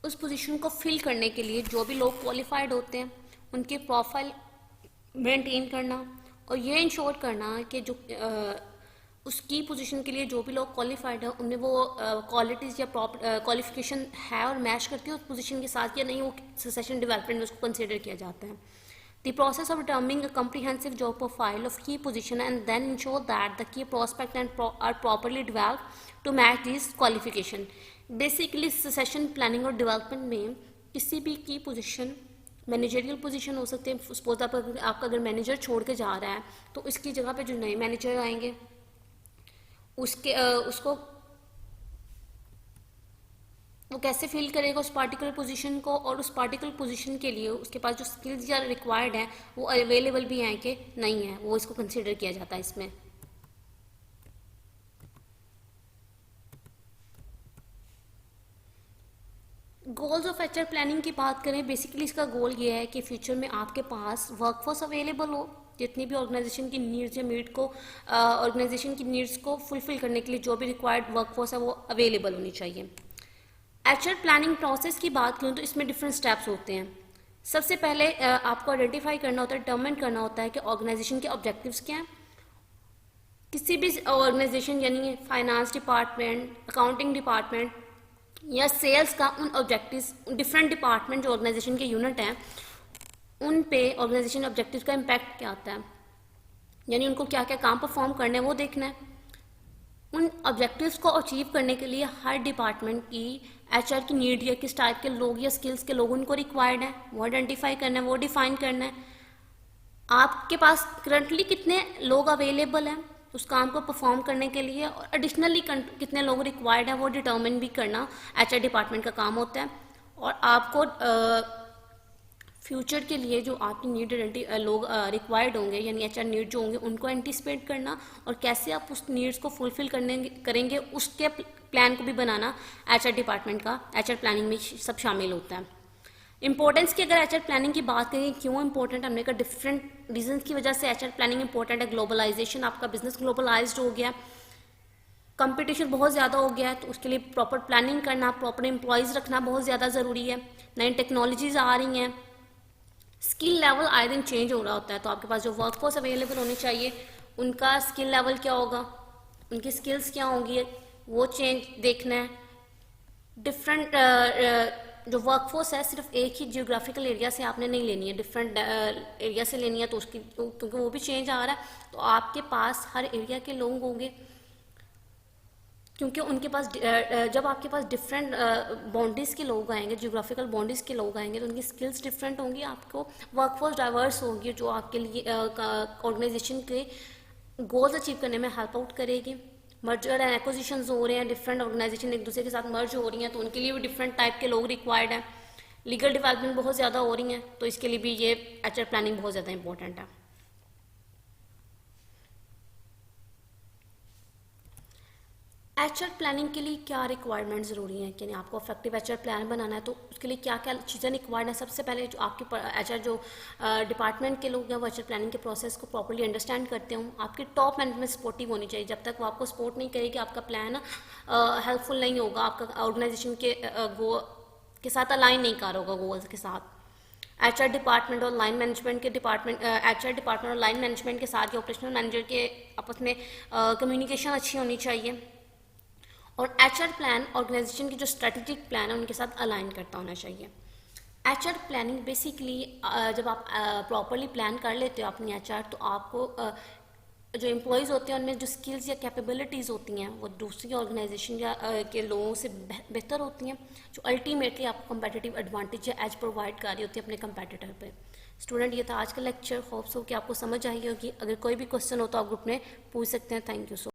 उस पोजीशन को फिल करने के लिए जो भी लोग क्वालिफाइड होते हैं उनके प्रोफाइल मेंटेन करना और ये इंश्योर करना कि जो उसकी पोजीशन के लिए जो भी लोग क्वालिफाइड है उनमें वो क्वालिटीज़ या क्वालिफिकेशन है और मैच करती है उस पोजीशन के साथ या नहीं, वो सक्सेशन डेवलपमेंट में उसको कंसिडर किया जाता है। The process of determining a comprehensive job profile of key position and then ensure that the key prospect and are properly developed to match this qualification. Basically succession planning और development में किसी भी की position managerial position हो सकते हैं। Suppose आपका अगर मैनेजर छोड़ के जा रहा है तो इसकी जगह पे जो नए मैनेजर आएंगे उसको वो कैसे फिल करेगा उस पार्टिकुलर पोजीशन को, और उस पार्टिकुलर पोजीशन के लिए उसके पास जो स्किल्स या रिक्वायर्ड है वो अवेलेबल भी हैं कि नहीं है, वो इसको कंसिडर किया जाता है इसमें। गोल्स ऑफ एचआर प्लानिंग की बात करें, बेसिकली इसका गोल ये है कि फ्यूचर में आपके पास वर्कफोर्स अवेलेबल हो जितनी भी ऑर्गेनाइजेशन की नीड्स या नीड को ऑर्गेनाइजेशन की नीड्स को फुलफिल करने के लिए जो भी रिक्वायर्ड वर्कफोर्स है वो अवेलेबल होनी चाहिए। एचआर प्लानिंग प्रोसेस की बात करूँ तो इसमें डिफरेंट स्टेप्स होते हैं। सबसे पहले आपको आइडेंटिफाई करना होता है, डिटरमिन करना होता है कि ऑर्गेनाइजेशन के ऑब्जेक्टिव्स क्या हैं। किसी भी ऑर्गेनाइजेशन यानी फाइनेंस डिपार्टमेंट, अकाउंटिंग डिपार्टमेंट या सेल्स का उन ऑब्जेक्टिव्स डिफरेंट डिपार्टमेंट जो ऑर्गेनाइजेशन के यूनिट हैं उन पे ऑर्गेनाइजेशन ऑब्जेक्टिव्स का इम्पैक्ट क्या आता है, यानी उनको क्या क्या काम परफॉर्म करने हैं वो देखना है। उन ऑब्जेक्टिव्स को अचीव करने के लिए हर डिपार्टमेंट की एचआर की नीड या किस टाइप के लोग या स्किल्स के लोग उनको रिक्वायर्ड है वो आइडेंटिफाई करना है, वो डिफाइन करना है। आपके पास करंटली कितने लोग अवेलेबल हैं उस काम को परफॉर्म करने के लिए, और एडिशनली कितने लोग रिक्वायर्ड है वो डिटर्मिन भी करना एचआर डिपार्टमेंट का काम होता है। और आपको फ्यूचर के लिए जो आपकी नीड लोग रिक्वायर्ड होंगे यानी एचआर नीड जो होंगे उनको एंटिसिपेट करना और कैसे आप उस नीड्स को फुलफिल करेंगे उसके प्लान को भी बनाना एचआर डिपार्टमेंट का एचआर प्लानिंग में सब शामिल होता है। इंपॉर्टेंस की अगर एचआर प्लानिंग की बात करें क्यों इंपॉर्टेंट, हमने कहा डिफरेंट रीजन की वजह से एचआर प्लानिंग इंपॉर्टेंट है। ग्लोबलाइजेशन, आपका बिजनेस ग्लोबलाइज्ड हो गया, कंपटीशन बहुत ज़्यादा हो गया है, तो उसके लिए प्रॉपर प्लानिंग करना, प्रॉपर एम्प्लॉयज़ रखना बहुत ज़्यादा ज़रूरी है। नई टेक्नोलॉजीज आ रही हैं, स्किल लेवल आए दिन चेंज हो रहा होता है, तो आपके पास जो वर्कफोर्स अवेलेबल होनी चाहिए उनका स्किल लेवल क्या होगा, उनकी स्किल्स क्या होंगी, वो चेंज देखना है। डिफरेंट जो वर्कफोर्स है सिर्फ एक ही जियोग्राफिकल एरिया से आपने नहीं लेनी है, डिफरेंट एरिया से लेनी है, तो उसकी क्योंकि वो भी चेंज आ रहा है तो आपके पास हर एरिया के लोग होंगे, क्योंकि उनके पास जब आपके पास डिफरेंट बाउंड्रीज के लोग आएंगे, जियोग्राफिकल बाउंड्रीज के लोग आएंगे तो उनकी स्किल्स डिफरेंट होंगी, आपको वर्कफोर्स डाइवर्स होगी जो आपके लिए ऑर्गेनाइजेशन के गोल्स अचीव करने में हेल्प आउट करेगी। मर्जर एंड एक्विजिशंस हो रहे हैं, डिफरेंट ऑर्गेनाइजेशन एक दूसरे के साथ मर्ज हो रही हैं तो उनके लिए भी डिफरेंट टाइप के लोग रिक्वायर्ड हैं। लीगल डेवलपमेंट बहुत ज़्यादा हो रही हैं तो इसके लिए भी ये एचआर प्लानिंग बहुत ज़्यादा इंपॉर्टेंट है। एचआर प्लानिंग के लिए क्या रिक्वायरमेंट ज़रूरी है कि नहीं, आपको इफेक्टिव एचआर प्लान बनाना है तो उसके लिए क्या क्या चीज़ें रिक्वायर्ड है। सबसे पहले जो आपके एचआर जो डिपार्टमेंट के लोग हैं वो एचआर प्लानिंग के प्रोसेस को प्रॉपर्ली अंडरस्टैंड करते हो। आपकी टॉप मैनेजमेंट सपोर्टिव होनी चाहिए। जब तक वो आपको सपोर्ट नहीं करेगी आपका प्लान हेल्पफुल नहीं होगा, आपका ऑर्गेनाइजेशन के के साथ अलाइन नहीं कर होगा गोल्स के साथ। एचआर डिपार्टमेंट और लाइन मैनेजमेंट के एचआर डिपार्टमेंट और लाइन मैनेजमेंट के साथ जो ऑपरेशनल मैनेजर के आपस में कम्युनिकेशन अच्छी होनी चाहिए। और एचआर प्लान ऑर्गेनाइजेशन की जो स्ट्रेटेजिक प्लान है उनके साथ अलाइन करता होना चाहिए। एचआर प्लानिंग बेसिकली जब आप प्रॉपरली प्लान कर लेते हो अपनी एचआर, तो आपको जो एम्प्लॉयज़ होते हैं उनमें जो स्किल्स या कैपेबिलिटीज़ होती हैं वो दूसरी ऑर्गेनाइजेशन या के लोगों से बेहतर होती हैं, जो अल्टीमेटली आपको कंपेटिटिव एडवांटेज या एज प्रोवाइड कर रही होती है अपने कंपेटिटर पे। स्टूडेंट, ये था आज का लेक्चर। होप्स हो कि आपको समझ आई होगी। अगर कोई भी क्वेश्चन हो तो आप ग्रुप में पूछ सकते हैं। Thank you so